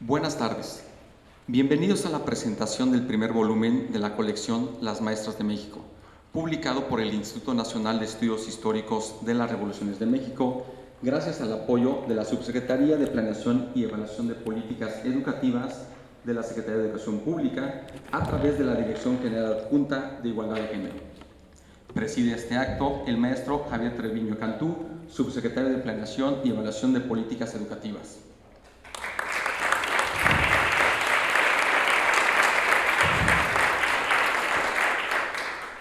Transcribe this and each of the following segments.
Buenas tardes. Bienvenidos a la presentación del primer volumen de la colección Las Maestras de México, publicado por el Instituto Nacional de Estudios Históricos de las Revoluciones de México, gracias al apoyo de la Subsecretaría de Planeación y Evaluación de Políticas Educativas de la Secretaría de Educación Pública, a través de la Dirección General Adjunta de Igualdad de Género. Preside este acto el maestro Javier Treviño Cantú, Subsecretario de Planeación y Evaluación de Políticas Educativas.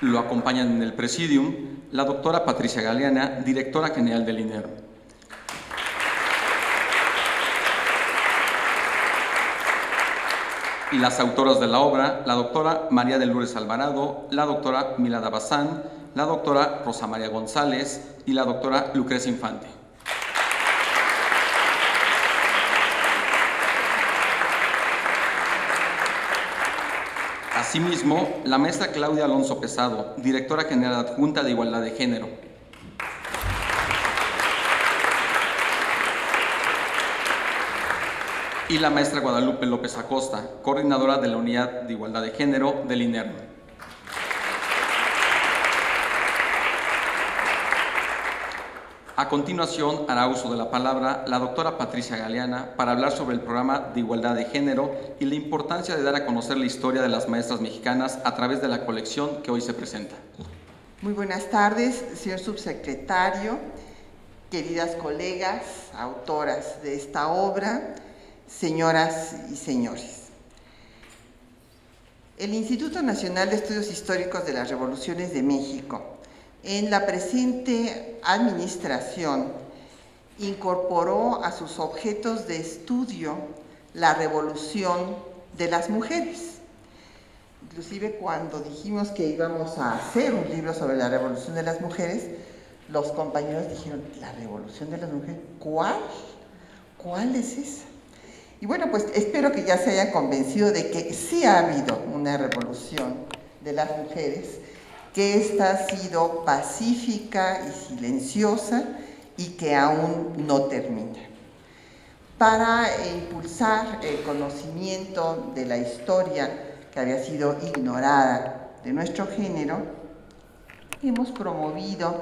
Lo acompañan en el presidium la doctora Patricia Galeana, directora general del INERM. Y las autoras de la obra, la doctora María de Lourdes Alvarado, la doctora Milada Bazán, la doctora Rosa María González y la doctora Lucrecia Infante. Asimismo, la maestra Claudia Alonso Pesado, directora general adjunta de Igualdad de Género. Y la maestra Guadalupe López Acosta, coordinadora de la Unidad de Igualdad de Género del INERM. A continuación, hará uso de la palabra la doctora Patricia Galeana para hablar sobre el programa de igualdad de género y la importancia de dar a conocer la historia de las maestras mexicanas a través de la colección que hoy se presenta. Muy buenas tardes, señor subsecretario, queridas colegas, autoras de esta obra, señoras y señores. El Instituto Nacional de Estudios Históricos de las Revoluciones de México, en la presente administración, incorporó a sus objetos de estudio la revolución de las mujeres. Inclusive cuando dijimos que íbamos a hacer un libro sobre la revolución de las mujeres, los compañeros dijeron, ¿la revolución de las mujeres? ¿Cuál? ¿Cuál es esa? Y bueno, pues espero que ya se hayan convencido de que sí ha habido una revolución de las mujeres, que esta ha sido pacífica y silenciosa y que aún no termina. Para impulsar el conocimiento de la historia que había sido ignorada de nuestro género, hemos promovido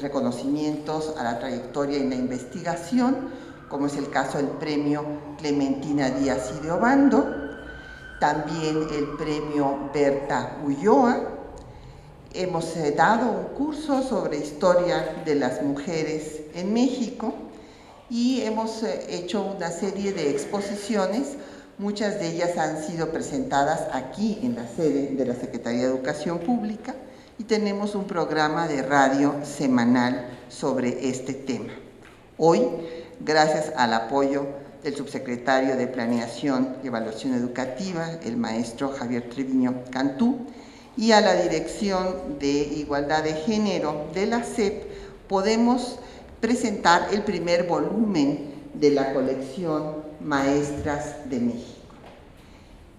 reconocimientos a la trayectoria y la investigación, como es el caso del premio Clementina Díaz y de Obando, también el premio Berta Ulloa. Hemos dado un curso sobre historia de las mujeres en México y hemos hecho una serie de exposiciones. Muchas de ellas han sido presentadas aquí en la sede de la Secretaría de Educación Pública y tenemos un programa de radio semanal sobre este tema. Hoy, gracias al apoyo del subsecretario de Planeación y Evaluación Educativa, el maestro Javier Treviño Cantú, y a la Dirección de Igualdad de Género de la SEP, podemos presentar el primer volumen de la colección Maestras de México.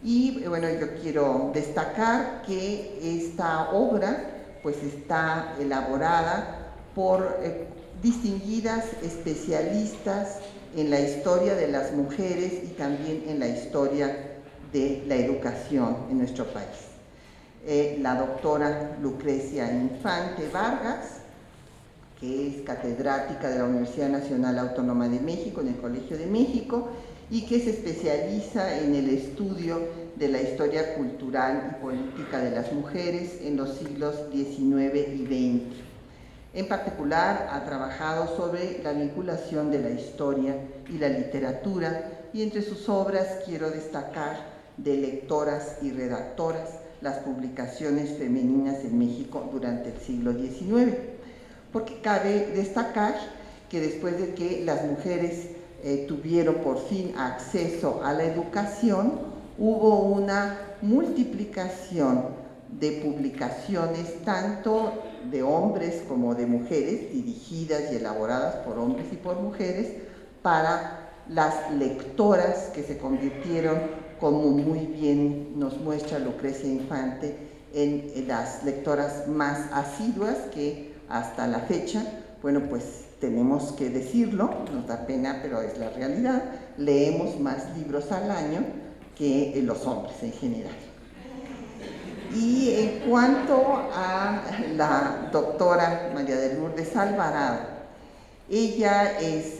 Y bueno, yo quiero destacar que esta obra pues está elaborada por distinguidas especialistas en la historia de las mujeres y también en la historia de la educación en nuestro país. La doctora Lucrecia Infante Vargas, que es catedrática de la Universidad Nacional Autónoma de México, en el Colegio de México, y que se especializa en el estudio de la historia cultural y política de las mujeres en los siglos XIX y XX. En particular, ha trabajado sobre la vinculación de la historia y la literatura, y entre sus obras quiero destacar de Lectoras y Redactoras, las publicaciones femeninas en México durante el siglo XIX, porque cabe destacar que después de que las mujeres tuvieron por fin acceso a la educación, hubo una multiplicación de publicaciones tanto de hombres como de mujeres, dirigidas y elaboradas por hombres y por mujeres, para las lectoras que se convirtieron, como muy bien nos muestra Lucrecia Infante, en las lectoras más asiduas que hasta la fecha, bueno, pues tenemos que decirlo, nos da pena, pero es la realidad, leemos más libros al año que los hombres en general. Y en cuanto a la doctora María de Lourdes Alvarado, ella es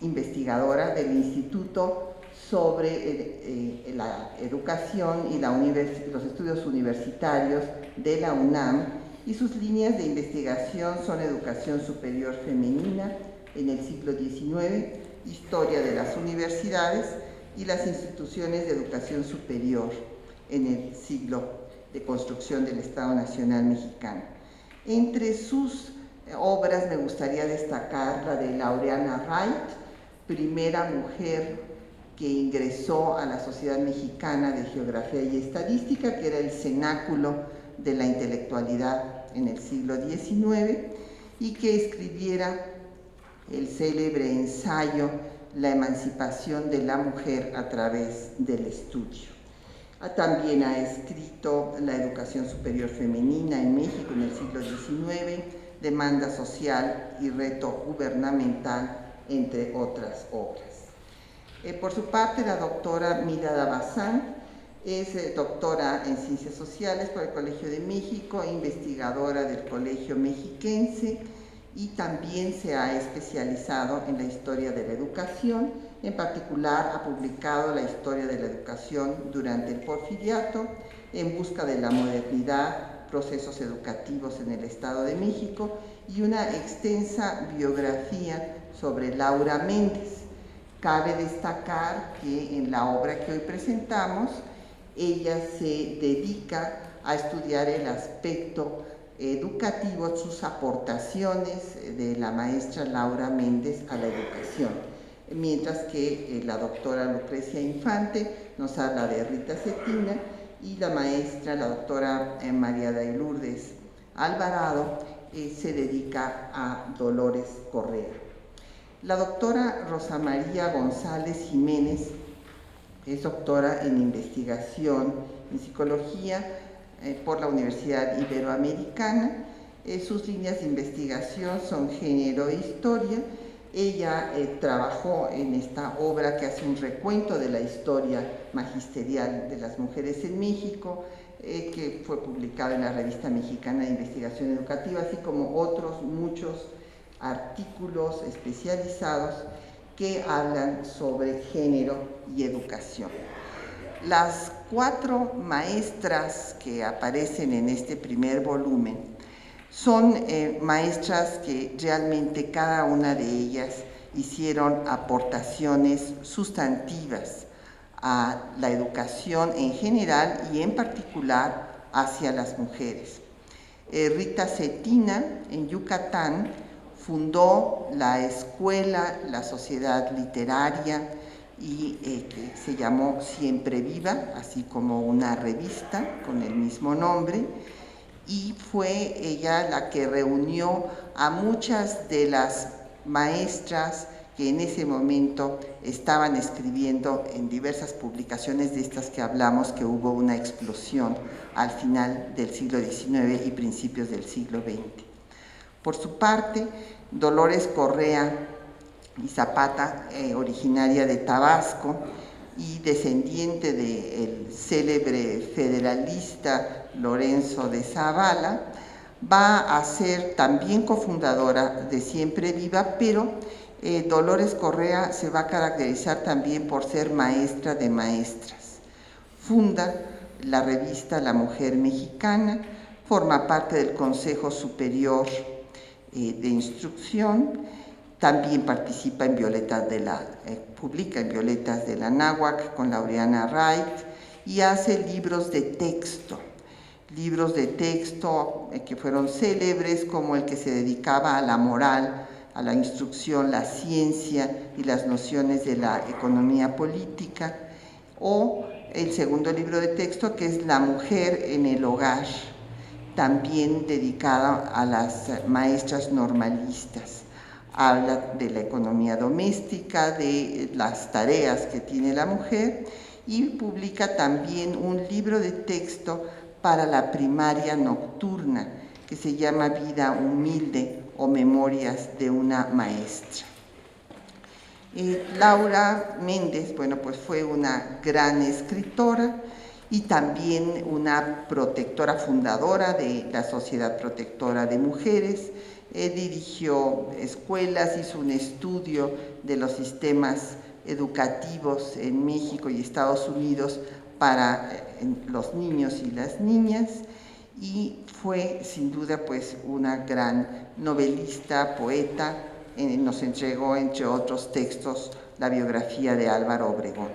investigadora del Instituto sobre la Educación y los Estudios Universitarios de la UNAM, y sus líneas de investigación son Educación Superior Femenina en el siglo XIX, Historia de las Universidades y las Instituciones de Educación Superior en el siglo de construcción del Estado Nacional Mexicano. Entre sus obras me gustaría destacar la de Laureana Wright, primera mujer que ingresó a la Sociedad Mexicana de Geografía y Estadística, que era el cenáculo de la intelectualidad en el siglo XIX, y que escribiera el célebre ensayo La emancipación de la mujer a través del estudio. También ha escrito La educación superior femenina en México en el siglo XIX, Demanda social y reto gubernamental, entre otras obras. Por su parte, la doctora Mírada Bazán es doctora en Ciencias Sociales por el Colegio de México, investigadora del Colegio Mexiquense, y también se ha especializado en la historia de la educación. En particular, ha publicado la historia de la educación durante el Porfiriato, En busca de la modernidad, procesos educativos en el Estado de México, y una extensa biografía sobre Laura Méndez. Cabe destacar que en la obra que hoy presentamos, ella se dedica a estudiar el aspecto educativo, sus aportaciones de la maestra Laura Méndez a la educación, mientras que la doctora Lucrecia Infante nos habla de Rita Cetina, y la maestra, la doctora María de Lourdes Alvarado, se dedica a Dolores Correa. La doctora Rosa María González Jiménez es doctora en investigación en psicología por la Universidad Iberoamericana. Sus líneas de investigación son género e historia. Ella trabajó en esta obra que hace un recuento de la historia magisterial de las mujeres en México, que fue publicada en la Revista Mexicana de Investigación Educativa, así como otros muchos artículos especializados que hablan sobre género y educación. Las 4 maestras que aparecen en este primer volumen son maestras que realmente cada una de ellas hicieron aportaciones sustantivas a la educación en general y en particular hacia las mujeres. Rita Cetina, en Yucatán, fundó la escuela, la sociedad literaria, y que se llamó Siempre Viva, así como una revista con el mismo nombre, y fue ella la que reunió a muchas de las maestras que en ese momento estaban escribiendo en diversas publicaciones de estas que hablamos, que hubo una explosión al final del siglo XIX y principios del siglo XX. Por su parte, Dolores Correa y Zapata, originaria de Tabasco y descendiente del célebre federalista Lorenzo de Zavala, va a ser también cofundadora de Siempre Viva, pero Dolores Correa se va a caracterizar también por ser maestra de maestras. Funda la revista La Mujer Mexicana, forma parte del Consejo Superior de Instrucción, también participa en publica en Violetas de la Náhuac con Laureana Wright, y hace libros de texto que fueron célebres, como el que se dedicaba a la moral, a la instrucción, la ciencia y las nociones de la economía política, o el segundo libro de texto, que es La mujer en el hogar, también dedicada a las maestras normalistas. Habla de la economía doméstica, de las tareas que tiene la mujer, y publica también un libro de texto para la primaria nocturna, que se llama Vida Humilde o Memorias de una maestra. Laura Méndez, bueno, pues fue una gran escritora y también una protectora fundadora de la Sociedad Protectora de Mujeres. Dirigió escuelas, hizo un estudio de los sistemas educativos en México y Estados Unidos para los niños y las niñas, y fue sin duda pues una gran novelista, poeta. Nos entregó, entre otros textos, la biografía de Álvaro Obregón.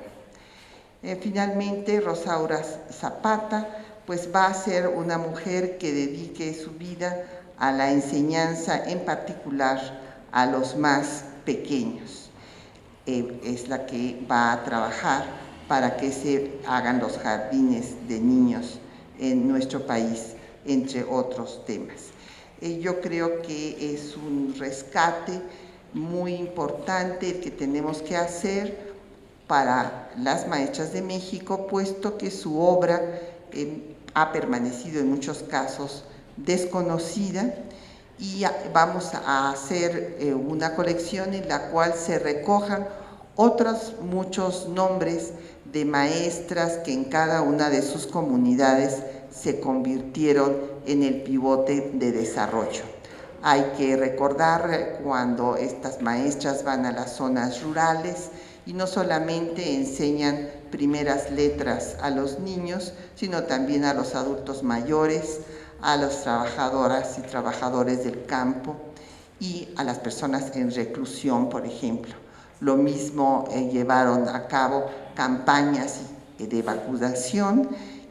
Finalmente, Rosaura Zapata pues va a ser una mujer que dedique su vida a la enseñanza, en particular a los más pequeños. Es la que va a trabajar para que se hagan los jardines de niños en nuestro país, entre otros temas. Yo creo que es un rescate muy importante el que tenemos que hacer para las maestras de México, puesto que su obra ha permanecido en muchos casos desconocida, y vamos a hacer una colección en la cual se recojan otros muchos nombres de maestras que en cada una de sus comunidades se convirtieron en el pivote de desarrollo. Hay que recordar cuando estas maestras van a las zonas rurales y no solamente enseñan primeras letras a los niños, sino también a los adultos mayores, a las trabajadoras y trabajadores del campo y a las personas en reclusión, por ejemplo. Lo mismo llevaron a cabo campañas de vacunación,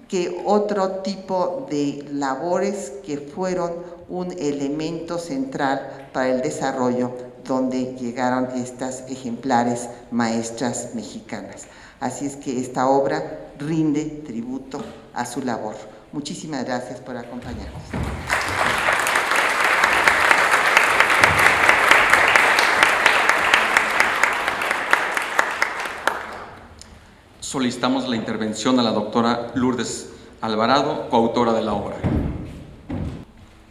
que otro tipo de labores que fueron un elemento central para el desarrollo, donde llegaron estas ejemplares maestras mexicanas. Así es que esta obra rinde tributo a su labor. Muchísimas gracias por acompañarnos. Solicitamos la intervención a la doctora Lourdes Alvarado, coautora de la obra.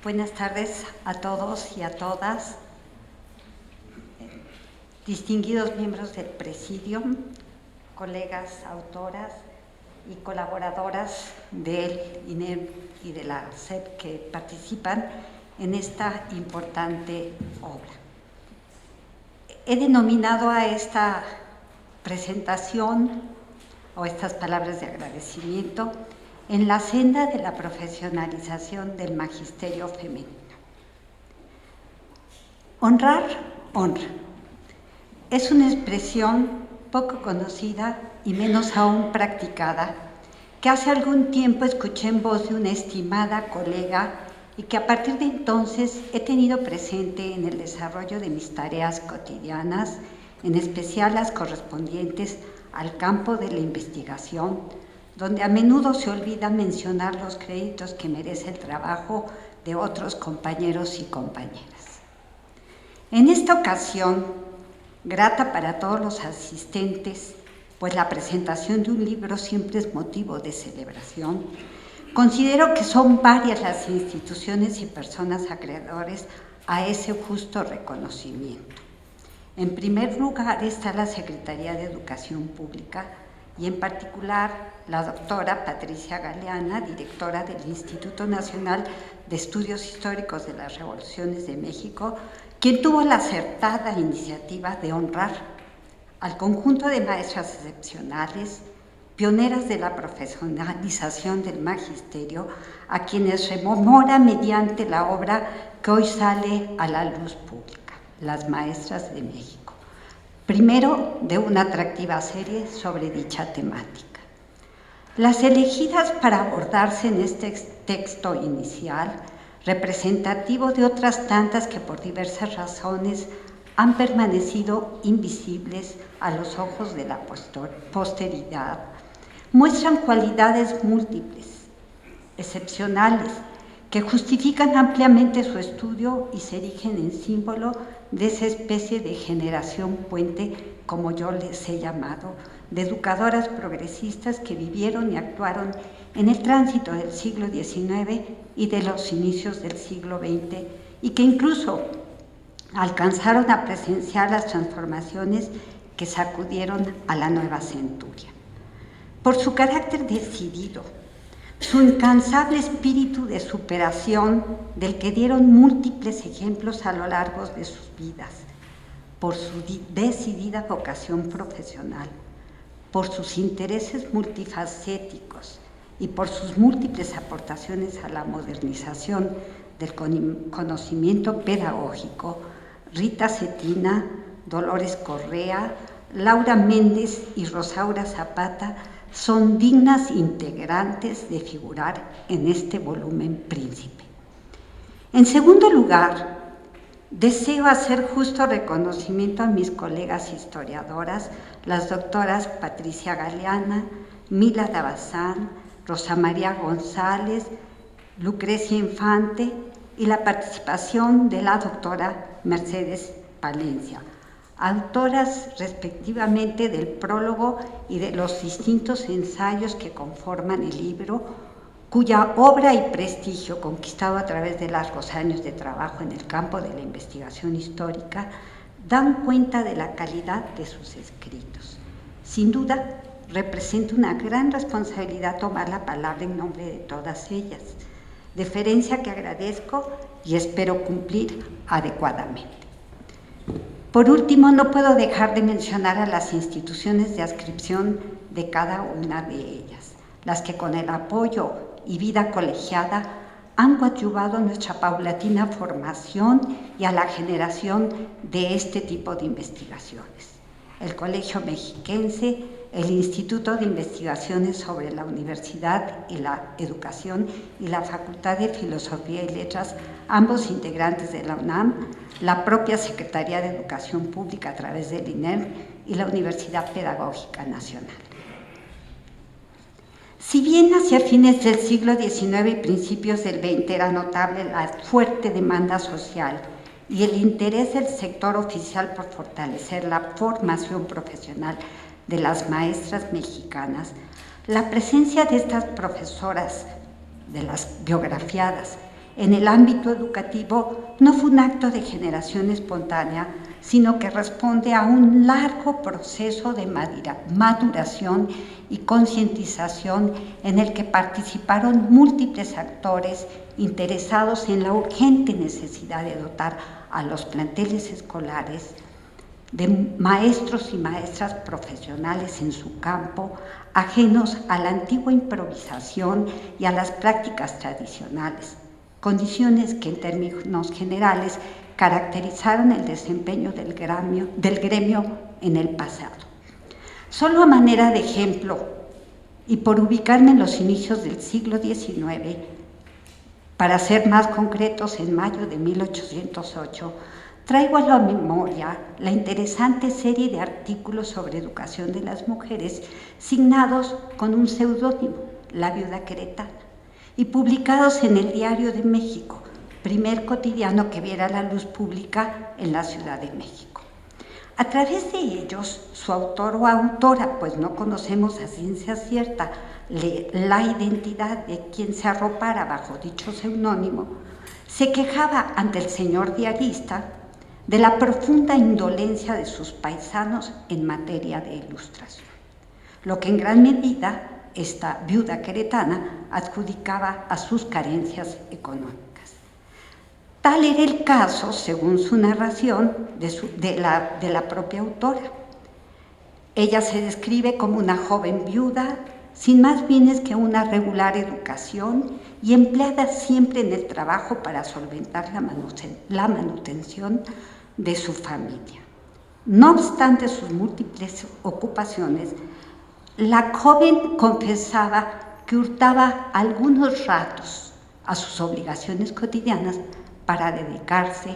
Buenas tardes a todos y a todas, distinguidos miembros del Presidium, colegas autoras y colaboradoras del INEM y de la SEP que participan en esta importante obra. He denominado a esta presentación o estas palabras de agradecimiento en la senda de la profesionalización del magisterio femenino. Honrar, honra. Es una expresión poco conocida y menos aún practicada, que hace algún tiempo escuché en voz de una estimada colega y que a partir de entonces he tenido presente en el desarrollo de mis tareas cotidianas, en especial las correspondientes al campo de la investigación, donde a menudo se olvida mencionar los créditos que merece el trabajo de otros compañeros y compañeras. En esta ocasión, grata para todos los asistentes, pues la presentación de un libro siempre es motivo de celebración, considero que son varias las instituciones y personas acreedores a ese justo reconocimiento. En primer lugar está la Secretaría de Educación Pública y en particular la doctora Patricia Galeana, directora del Instituto Nacional de Estudios Históricos de las Revoluciones de México, quien tuvo la acertada iniciativa de honrar al conjunto de maestras excepcionales, pioneras de la profesionalización del magisterio, a quienes rememora mediante la obra que hoy sale a la luz pública, Las Maestras de México. Primero, de una atractiva serie sobre dicha temática. Las elegidas para abordarse en este texto inicial, representativo de otras tantas que por diversas razones han permanecido invisibles a los ojos de la posteridad, muestran cualidades múltiples, excepcionales, que justifican ampliamente su estudio y se erigen en símbolo de esa especie de generación puente, como yo les he llamado, de educadoras progresistas que vivieron y actuaron en el tránsito del siglo XIX y de los inicios del siglo XX, y que incluso alcanzaron a presenciar las transformaciones que sacudieron a la nueva centuria. Por su carácter decidido, su incansable espíritu de superación, del que dieron múltiples ejemplos a lo largo de sus vidas, por su decidida vocación profesional, por sus intereses multifacéticos y por sus múltiples aportaciones a la modernización del conocimiento pedagógico, Rita Cetina, Dolores Correa, Laura Méndez y Rosaura Zapata son dignas integrantes de figurar en este volumen príncipe. En segundo lugar, deseo hacer justo reconocimiento a mis colegas historiadoras, las doctoras Patricia Galeana, Mila Dabazán, Rosa María González, Lucrecia Infante y la participación de la doctora Mercedes Palencia, autoras respectivamente del prólogo y de los distintos ensayos que conforman el libro, cuya obra y prestigio, conquistado a través de largos años de trabajo en el campo de la investigación histórica, dan cuenta de la calidad de sus escritos. Sin duda, representa una gran responsabilidad tomar la palabra en nombre de todas ellas, deferencia que agradezco y espero cumplir adecuadamente. Por último, no puedo dejar de mencionar a las instituciones de adscripción de cada una de ellas, las que con el apoyo y vida colegiada han coadyuvado nuestra paulatina formación y a la generación de este tipo de investigaciones. El Colegio Mexiquense, el Instituto de Investigaciones sobre la Universidad y la Educación y la Facultad de Filosofía y Letras, ambos integrantes de la UNAM, la propia Secretaría de Educación Pública a través del INERM y la Universidad Pedagógica Nacional. Si bien hacia fines del siglo XIX y principios del XX era notable la fuerte demanda social y el interés del sector oficial por fortalecer la formación profesional de las maestras mexicanas, la presencia de estas profesoras, de las biografiadas, en el ámbito educativo no fue un acto de generación espontánea, sino que responde a un largo proceso de maduración y concientización en el que participaron múltiples actores interesados en la urgente necesidad de dotar a los planteles escolares de maestros y maestras profesionales en su campo, ajenos a la antigua improvisación y a las prácticas tradicionales, condiciones que en términos generales caracterizaron el desempeño del gremio en el pasado. Solo a manera de ejemplo, y por ubicarme en los inicios del siglo XIX, para ser más concretos, en mayo de 1808, traigo a la memoria la interesante serie de artículos sobre educación de las mujeres signados con un seudónimo, La Viuda Queretana, y publicados en el Diario de México, primer cotidiano que viera la luz pública en la Ciudad de México. A través de ellos, su autor o autora, pues no conocemos a ciencia cierta la identidad de quien se arropara bajo dicho seudónimo, se quejaba ante el señor diarista de la profunda indolencia de sus paisanos en materia de ilustración, lo que en gran medida esta viuda queretana adjudicaba a sus carencias económicas. Tal era el caso, según su narración, de la propia autora. Ella se describe como una joven viuda, sin más bienes que una regular educación y empleada siempre en el trabajo para solventar la manutención de su familia. No obstante sus múltiples ocupaciones, la joven confesaba que hurtaba algunos ratos a sus obligaciones cotidianas para dedicarse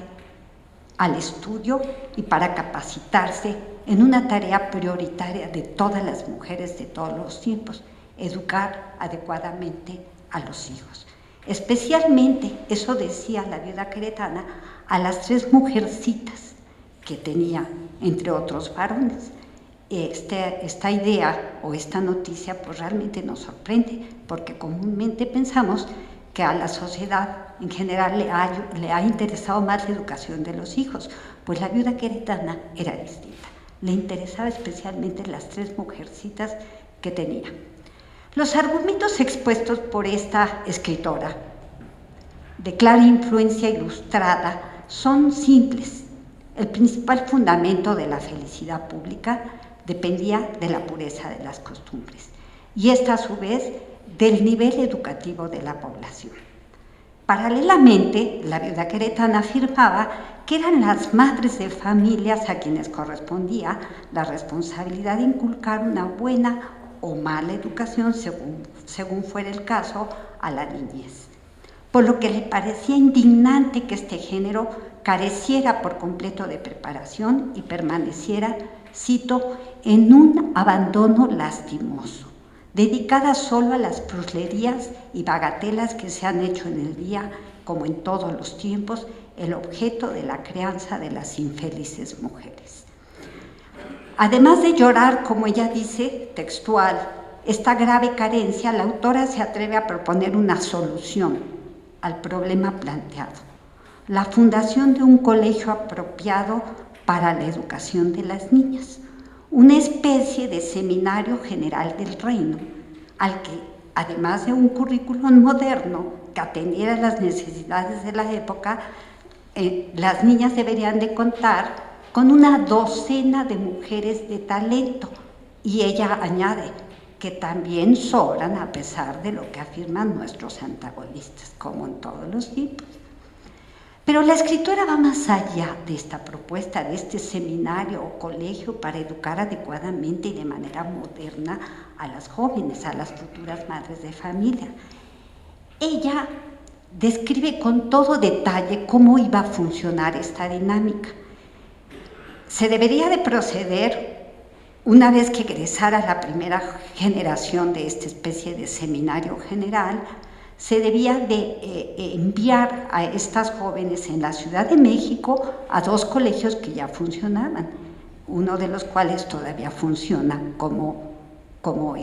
al estudio y para capacitarse en una tarea prioritaria de todas las mujeres de todos los tiempos, educar adecuadamente a los hijos. Especialmente, eso decía la viuda queretana, a las 3 mujercitas que tenía, entre otros varones. Esta idea o esta noticia pues realmente nos sorprende, porque comúnmente pensamos que a la sociedad en general le ha interesado más la educación de los hijos, pues la viuda queretana era distinta. Le interesaba especialmente las 3 mujercitas que tenía. Los argumentos expuestos por esta escritora, de clara influencia ilustrada, son simples. El principal fundamento de la felicidad pública dependía de la pureza de las costumbres, y esta a su vez del nivel educativo de la población. Paralelamente, la viuda queretana afirmaba que eran las madres de familias a quienes correspondía la responsabilidad de inculcar una buena o mala educación, según fuera el caso, a la niñez. Por lo que le parecía indignante que este género careciera por completo de preparación y permaneciera, cito, en un abandono lastimoso, dedicada solo a las fruslerías y bagatelas que se han hecho en el día, como en todos los tiempos, el objeto de la crianza de las infelices mujeres. Además de llorar, como ella dice, textual, esta grave carencia, la autora se atreve a proponer una solución al problema planteado: la fundación de un colegio apropiado para la educación de las niñas, una especie de seminario general del reino, al que, además de un currículum moderno que atendiera las necesidades de la época, las niñas deberían de contar con una docena de mujeres de talento. Y ella añade que también sobran, a pesar de lo que afirman nuestros antagonistas, como en todos los tiempos. Pero la escritora va más allá de esta propuesta, de este seminario o colegio para educar adecuadamente y de manera moderna a las jóvenes, a las futuras madres de familia. Ella describe con todo detalle cómo iba a funcionar esta dinámica. Se debería de proceder, una vez que egresara la primera generación de esta especie de seminario general, se debía de enviar a estas jóvenes en la Ciudad de México a 2 colegios que ya funcionaban, uno de los cuales todavía funciona como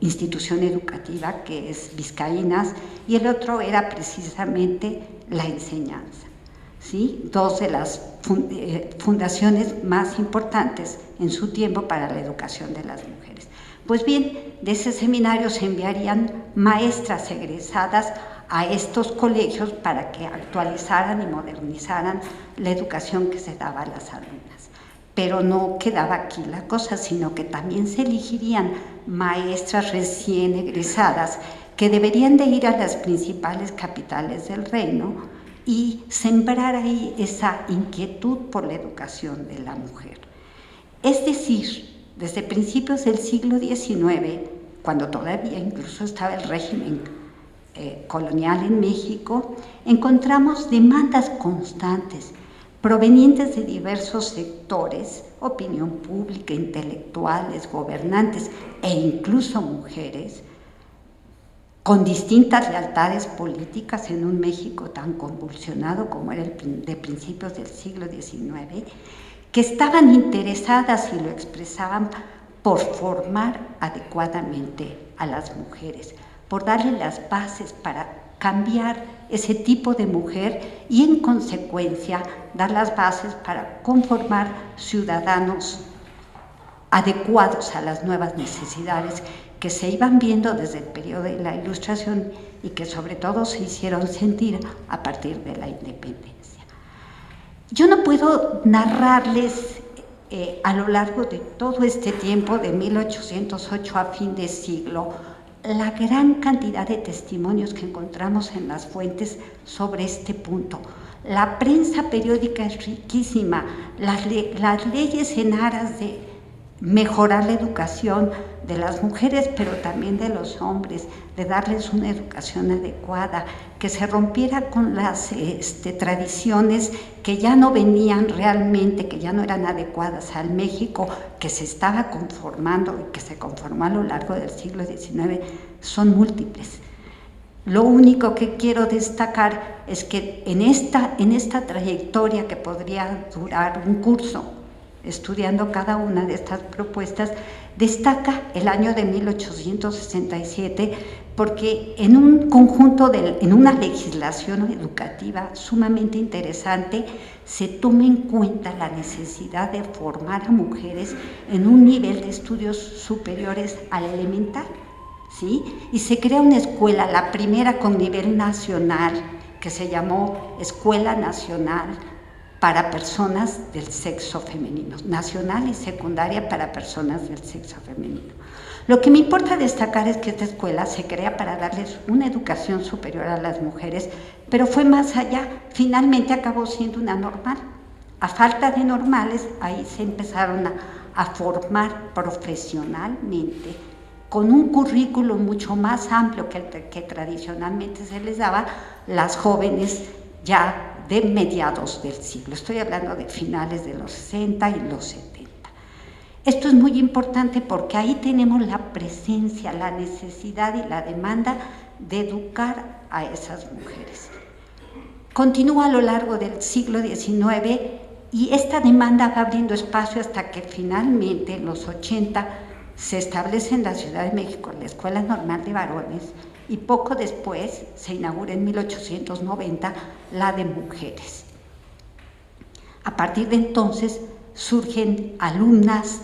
institución educativa, que es Vizcaínas, y el otro era precisamente la enseñanza, ¿sí? 2 de las fundaciones más importantes en su tiempo para la educación de las mujeres. Pues bien, de ese seminario se enviarían maestras egresadas a estos colegios para que actualizaran y modernizaran la educación que se daba a las alumnas. Pero no quedaba aquí la cosa, sino que también se elegirían maestras recién egresadas que deberían de ir a las principales capitales del reino y sembrar ahí esa inquietud por la educación de la mujer. Es decir, desde principios del siglo XIX, cuando todavía incluso estaba el régimen colonial en México, encontramos demandas constantes provenientes de diversos sectores, opinión pública, intelectuales, gobernantes e incluso mujeres, con distintas lealtades políticas en un México tan convulsionado como era el de principios del siglo XIX, que estaban interesadas y lo expresaban por formar adecuadamente a las mujeres, por darle las bases para cambiar ese tipo de mujer y, en consecuencia, dar las bases para conformar ciudadanos adecuados a las nuevas necesidades que se iban viendo desde el periodo de la Ilustración y que sobre todo se hicieron sentir a partir de la independencia. Yo no puedo narrarles a lo largo de todo este tiempo, de 1808 a fin de siglo, la gran cantidad de testimonios que encontramos en las fuentes sobre este punto. La prensa periódica es riquísima, las leyes en aras de mejorar la educación de las mujeres, pero también de los hombres, de darles una educación adecuada, que se rompiera con las tradiciones que ya no venían realmente, que ya no eran adecuadas al México que se estaba conformando y que se conformó a lo largo del siglo XIX, son múltiples. Lo único que quiero destacar es que en esta trayectoria, que podría durar un curso, estudiando cada una de estas propuestas, Destaca el año de 1867 porque en un conjunto, en una legislación educativa sumamente interesante, se toma en cuenta la necesidad de formar a mujeres en un nivel de estudios superiores al elemental, ¿sí? Y se crea una escuela, la primera con nivel nacional, que se llamó Escuela Nacional para personas del sexo femenino, nacional y secundaria para personas del sexo femenino. Lo que me importa destacar es que esta escuela se crea para darles una educación superior a las mujeres, pero fue más allá, finalmente acabó siendo una normal. A falta de normales, ahí se empezaron a formar profesionalmente, con un currículo mucho más amplio que el que tradicionalmente se les daba, las jóvenes ya de mediados del siglo. Estoy hablando de finales de los 60 y los 70. Esto es muy importante porque ahí tenemos la presencia, la necesidad y la demanda de educar a esas mujeres. Continúa a lo largo del siglo XIX y esta demanda va abriendo espacio hasta que finalmente en los 80 se establece en la Ciudad de México la Escuela Normal de Varones y poco después se inaugura en 1890 la de mujeres. A partir de entonces surgen alumnas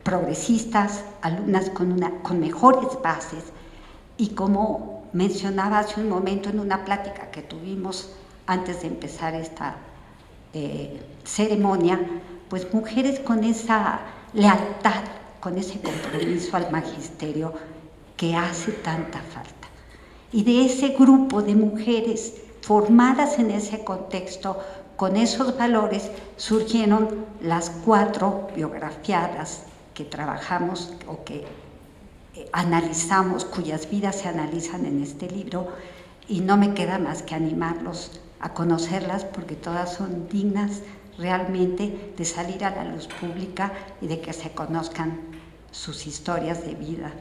progresistas, alumnas con mejores bases y, como mencionaba hace un momento en una plática que tuvimos antes de empezar esta ceremonia, pues mujeres con esa lealtad, con ese compromiso al magisterio que hace tanta falta. Y de ese grupo de mujeres formadas en ese contexto, con esos valores, surgieron las 4 biografiadas que trabajamos o que analizamos, cuyas vidas se analizan en este libro, y no me queda más que animarlos a conocerlas porque todas son dignas realmente de salir a la luz pública y de que se conozcan sus historias de vida.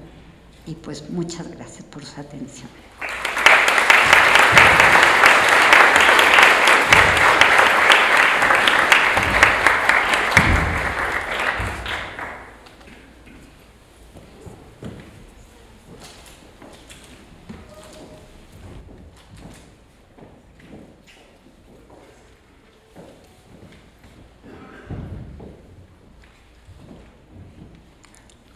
Y pues muchas gracias por su atención.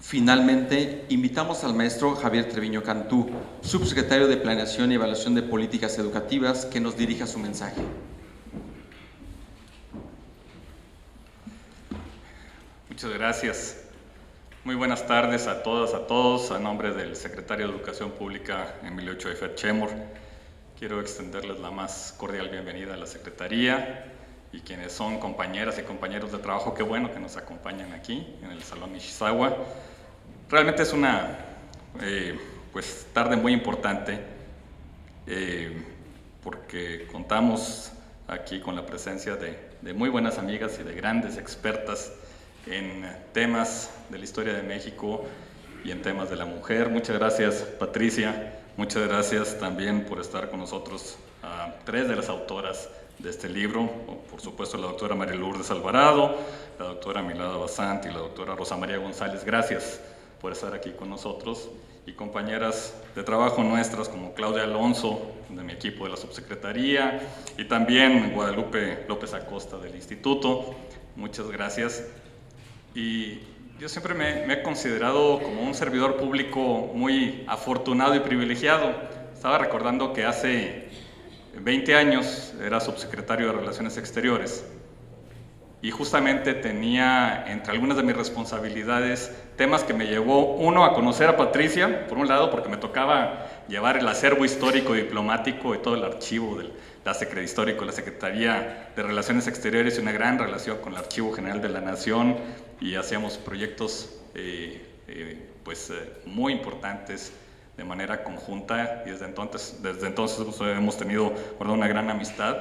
Finalmente, invitamos al maestro Javier Treviño Cantú, subsecretario de Planeación y Evaluación de Políticas Educativas, que nos dirija su mensaje. Muchas gracias. Muy buenas tardes a todas, a todos. A nombre del secretario de Educación Pública, Emilio Choifet Chemor, quiero extenderles la más cordial bienvenida a la Secretaría y quienes son compañeras y compañeros de trabajo. Qué bueno que nos acompañan aquí en el Salón Nishizawa. Realmente es una tarde muy importante porque contamos aquí con la presencia de muy buenas amigas y de grandes expertas en temas de la historia de México y en temas de la mujer. Muchas gracias, Patricia. Muchas gracias también por estar con nosotros a 3 de las autoras de este libro, por supuesto la doctora María Lourdes Alvarado, la doctora Milada Basant y la doctora Rosa María González. Gracias por estar aquí con nosotros, y compañeras de trabajo nuestras como Claudia Alonso, de mi equipo de la subsecretaría, y también Guadalupe López Acosta del Instituto. Muchas gracias. Y yo siempre me he considerado como un servidor público muy afortunado y privilegiado. Estaba recordando que hace 20 años era subsecretario de Relaciones Exteriores y justamente tenía entre algunas de mis responsabilidades temas que me llevó, uno, a conocer a Patricia, por un lado, porque me tocaba llevar el acervo histórico y diplomático y todo el archivo del histórico de la Secretaría de Relaciones Exteriores, y una gran relación con el Archivo General de la Nación, y hacíamos proyectos muy importantes de manera conjunta, y desde entonces hemos tenido una gran amistad.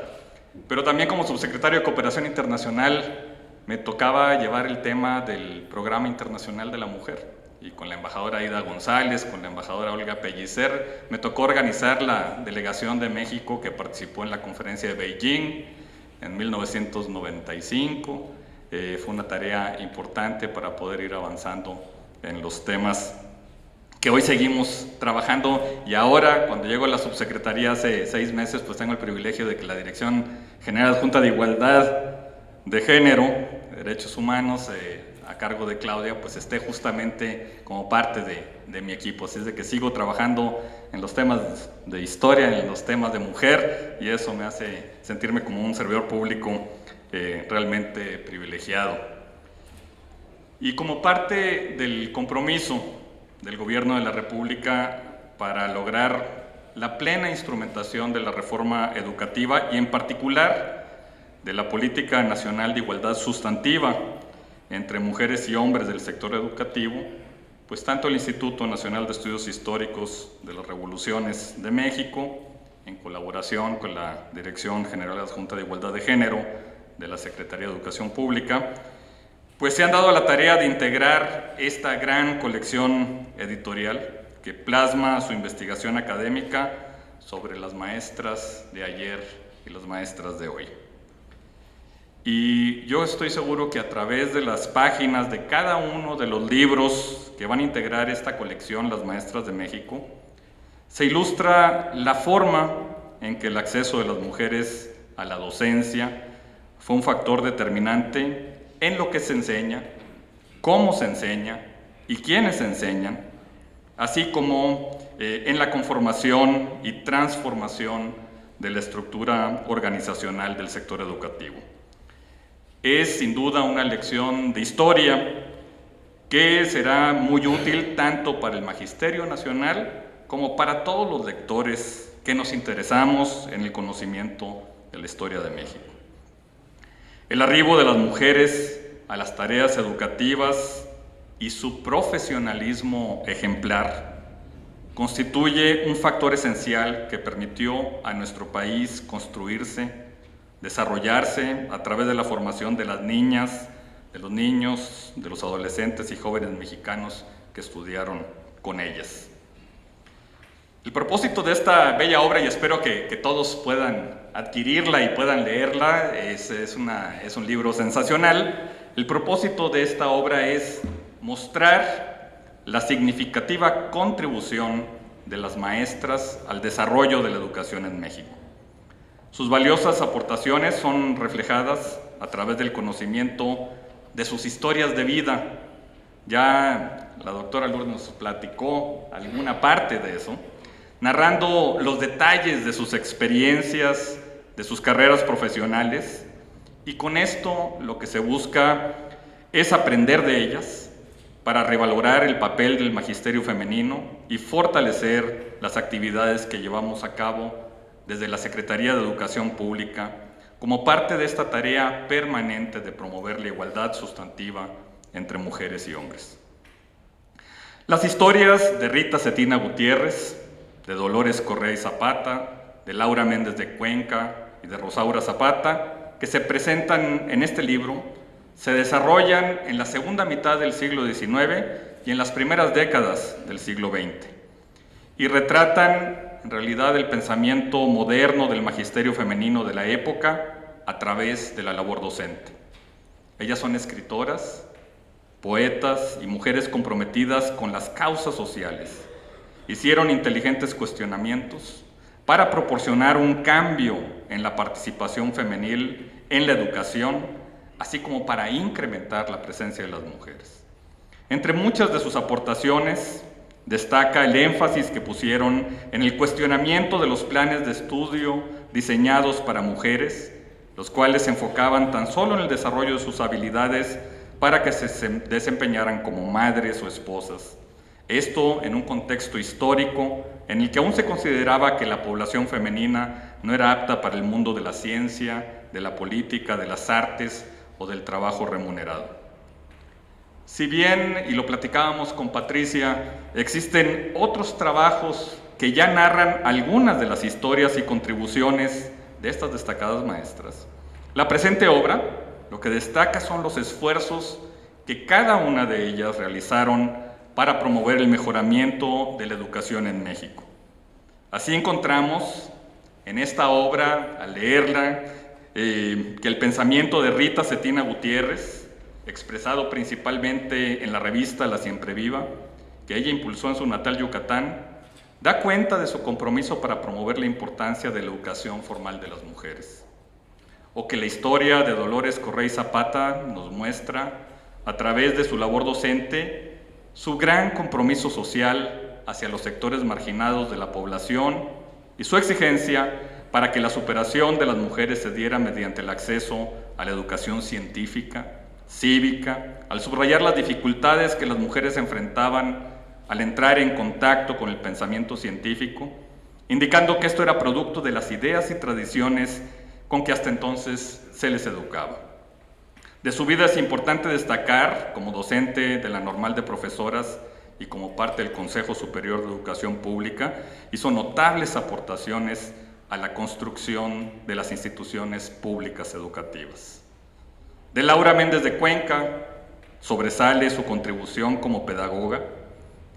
Pero también como subsecretario de Cooperación Internacional me tocaba llevar el tema del Programa Internacional de la Mujer, y con la embajadora Aida González, con la embajadora Olga Pellicer, me tocó organizar la delegación de México que participó en la conferencia de Beijing en 1995. Fue una tarea importante para poder ir avanzando en los temas que hoy seguimos trabajando, y ahora, cuando llego a la subsecretaría hace 6 meses, pues tengo el privilegio de que la Dirección General Adjunta de Igualdad de Género, Derechos Humanos, a cargo de Claudia, pues esté justamente como parte de mi equipo. Así es de que sigo trabajando en los temas de historia, en los temas de mujer, y eso me hace sentirme como un servidor público realmente privilegiado. Y como parte del compromiso del Gobierno de la República para lograr la plena instrumentación de la reforma educativa y en particular de la Política Nacional de Igualdad Sustantiva entre mujeres y hombres del sector educativo, pues tanto el Instituto Nacional de Estudios Históricos de las Revoluciones de México, en colaboración con la Dirección General Adjunta de Igualdad de Género de la Secretaría de Educación Pública, pues se han dado a la tarea de integrar esta gran colección editorial que plasma su investigación académica sobre las maestras de ayer y las maestras de hoy. Y yo estoy seguro que a través de las páginas de cada uno de los libros que van a integrar esta colección, Las Maestras de México, se ilustra la forma en que el acceso de las mujeres a la docencia fue un factor determinante en lo que se enseña, cómo se enseña y quiénes enseñan, así como en la conformación y transformación de la estructura organizacional del sector educativo. Es sin duda una lección de historia que será muy útil tanto para el Magisterio Nacional como para todos los lectores que nos interesamos en el conocimiento de la historia de México. El arribo de las mujeres a las tareas educativas y su profesionalismo ejemplar constituye un factor esencial que permitió a nuestro país construirse, desarrollarse a través de la formación de las niñas, de los niños, de los adolescentes y jóvenes mexicanos que estudiaron con ellas. El propósito de esta bella obra, y espero que todos puedan adquirirla y puedan leerla, es un libro sensacional. El propósito de esta obra es mostrar la significativa contribución de las maestras al desarrollo de la educación en México. Sus valiosas aportaciones son reflejadas a través del conocimiento de sus historias de vida. Ya la doctora Lourdes nos platicó alguna parte de eso, narrando los detalles de sus experiencias, de sus carreras profesionales, y con esto lo que se busca es aprender de ellas para revalorar el papel del magisterio femenino y fortalecer las actividades que llevamos a cabo desde la Secretaría de Educación Pública como parte de esta tarea permanente de promover la igualdad sustantiva entre mujeres y hombres. Las historias de Rita Cetina Gutiérrez, de Dolores Correa y Zapata, de Laura Méndez de Cuenca y de Rosaura Zapata, que se presentan en este libro, se desarrollan en la segunda mitad del siglo XIX y en las primeras décadas del siglo XX, y retratan en realidad el pensamiento moderno del magisterio femenino de la época a través de la labor docente. Ellas son escritoras, poetas y mujeres comprometidas con las causas sociales. Hicieron inteligentes cuestionamientos para proporcionar un cambio en la participación femenil en la educación, así como para incrementar la presencia de las mujeres. Entre muchas de sus aportaciones, destaca el énfasis que pusieron en el cuestionamiento de los planes de estudio diseñados para mujeres, los cuales se enfocaban tan solo en el desarrollo de sus habilidades para que se desempeñaran como madres o esposas. Esto en un contexto histórico en el que aún se consideraba que la población femenina no era apta para el mundo de la ciencia, de la política, de las artes o del trabajo remunerado. Si bien, y lo platicábamos con Patricia, existen otros trabajos que ya narran algunas de las historias y contribuciones de estas destacadas maestras, la presente obra lo que destaca son los esfuerzos que cada una de ellas realizaron para promover el mejoramiento de la educación en México. Así encontramos en esta obra, al leerla, que el pensamiento de Rita Cetina Gutiérrez expresado principalmente en la revista La Siempre Viva, que ella impulsó en su natal Yucatán, da cuenta de su compromiso para promover la importancia de la educación formal de las mujeres. O que la historia de Dolores Correy Zapata nos muestra, a través de su labor docente, su gran compromiso social hacia los sectores marginados de la población y su exigencia para que la superación de las mujeres se diera mediante el acceso a la educación científica, cívica, al subrayar las dificultades que las mujeres enfrentaban al entrar en contacto con el pensamiento científico, indicando que esto era producto de las ideas y tradiciones con que hasta entonces se les educaba. De su vida es importante destacar, como docente de la Normal de Profesoras y como parte del Consejo Superior de Educación Pública, hizo notables aportaciones a la construcción de las instituciones públicas educativas. De Laura Méndez de Cuenca sobresale su contribución como pedagoga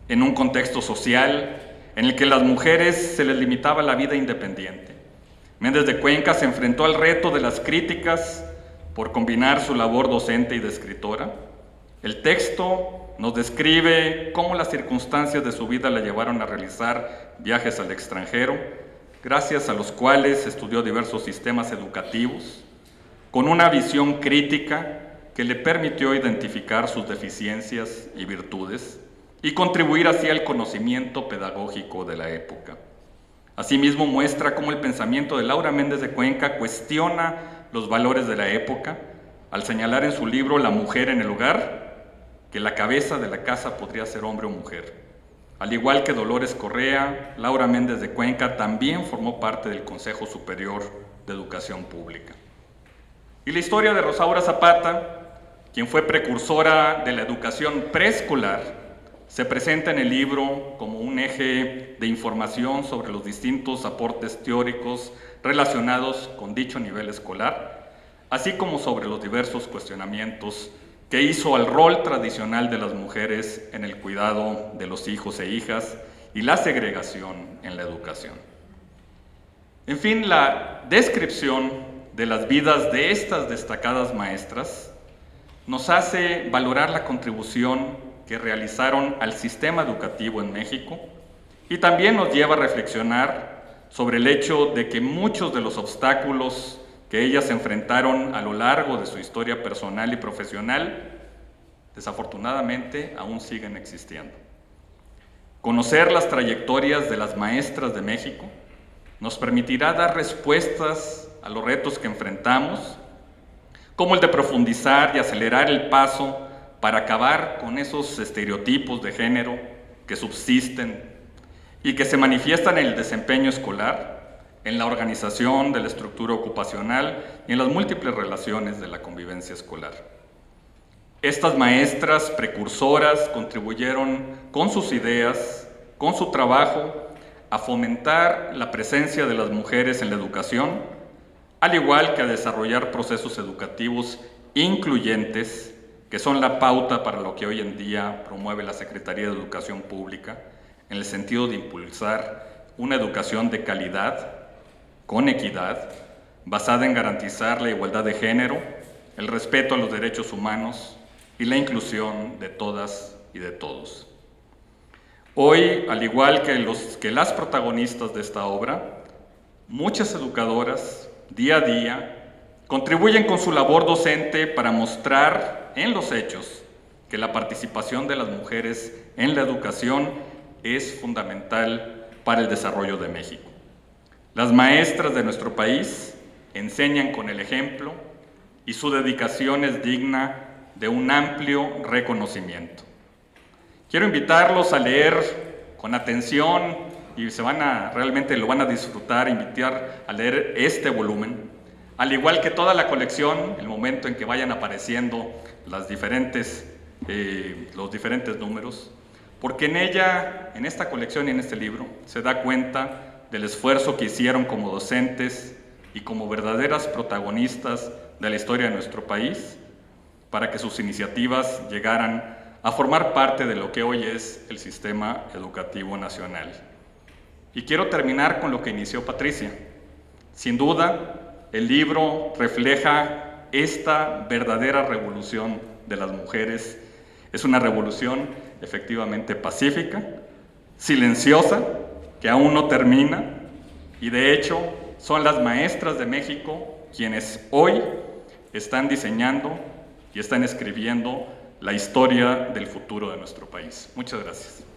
en un contexto social en el que a las mujeres se les limitaba la vida independiente. Méndez de Cuenca se enfrentó al reto de las críticas por combinar su labor docente y de escritora. El texto nos describe cómo las circunstancias de su vida la llevaron a realizar viajes al extranjero, gracias a los cuales estudió diversos sistemas educativos, con una visión crítica que le permitió identificar sus deficiencias y virtudes y contribuir así al conocimiento pedagógico de la época. Asimismo, muestra cómo el pensamiento de Laura Méndez de Cuenca cuestiona los valores de la época, al señalar en su libro La mujer en el hogar, que la cabeza de la casa podría ser hombre o mujer. Al igual que Dolores Correa, Laura Méndez de Cuenca también formó parte del Consejo Superior de Educación Pública. Y la historia de Rosaura Zapata, quien fue precursora de la educación preescolar, se presenta en el libro como un eje de información sobre los distintos aportes teóricos relacionados con dicho nivel escolar, así como sobre los diversos cuestionamientos que hizo al rol tradicional de las mujeres en el cuidado de los hijos e hijas y la segregación en la educación. En fin, la descripción de las vidas de estas destacadas maestras nos hace valorar la contribución que realizaron al sistema educativo en México y también nos lleva a reflexionar sobre el hecho de que muchos de los obstáculos que ellas enfrentaron a lo largo de su historia personal y profesional, desafortunadamente aún siguen existiendo. Conocer las trayectorias de las maestras de México nos permitirá dar respuestas a los retos que enfrentamos, como el de profundizar y acelerar el paso para acabar con esos estereotipos de género que subsisten y que se manifiestan en el desempeño escolar, en la organización de la estructura ocupacional y en las múltiples relaciones de la convivencia escolar. Estas maestras precursoras contribuyeron con sus ideas, con su trabajo, a fomentar la presencia de las mujeres en la educación, al igual que a desarrollar procesos educativos incluyentes, que son la pauta para lo que hoy en día promueve la Secretaría de Educación Pública, en el sentido de impulsar una educación de calidad, con equidad, basada en garantizar la igualdad de género, el respeto a los derechos humanos y la inclusión de todas y de todos. Hoy, al igual que las protagonistas de esta obra, muchas educadoras, día a día, contribuyen con su labor docente para mostrar en los hechos que la participación de las mujeres en la educación es fundamental para el desarrollo de México. Las maestras de nuestro país enseñan con el ejemplo y su dedicación es digna de un amplio reconocimiento. Quiero invitarlos a leer con atención y realmente lo van a disfrutar, invitar a leer este volumen, al igual que toda la colección, el momento en que vayan apareciendo los diferentes números, porque en ella, en esta colección y en este libro, se da cuenta del esfuerzo que hicieron como docentes y como verdaderas protagonistas de la historia de nuestro país, para que sus iniciativas llegaran a formar parte de lo que hoy es el sistema educativo nacional. Y quiero terminar con lo que inició Patricia. Sin duda, el libro refleja esta verdadera revolución de las mujeres. Es una revolución efectivamente pacífica, silenciosa, que aún no termina, y de hecho son las maestras de México quienes hoy están diseñando y están escribiendo la historia del futuro de nuestro país. Muchas gracias.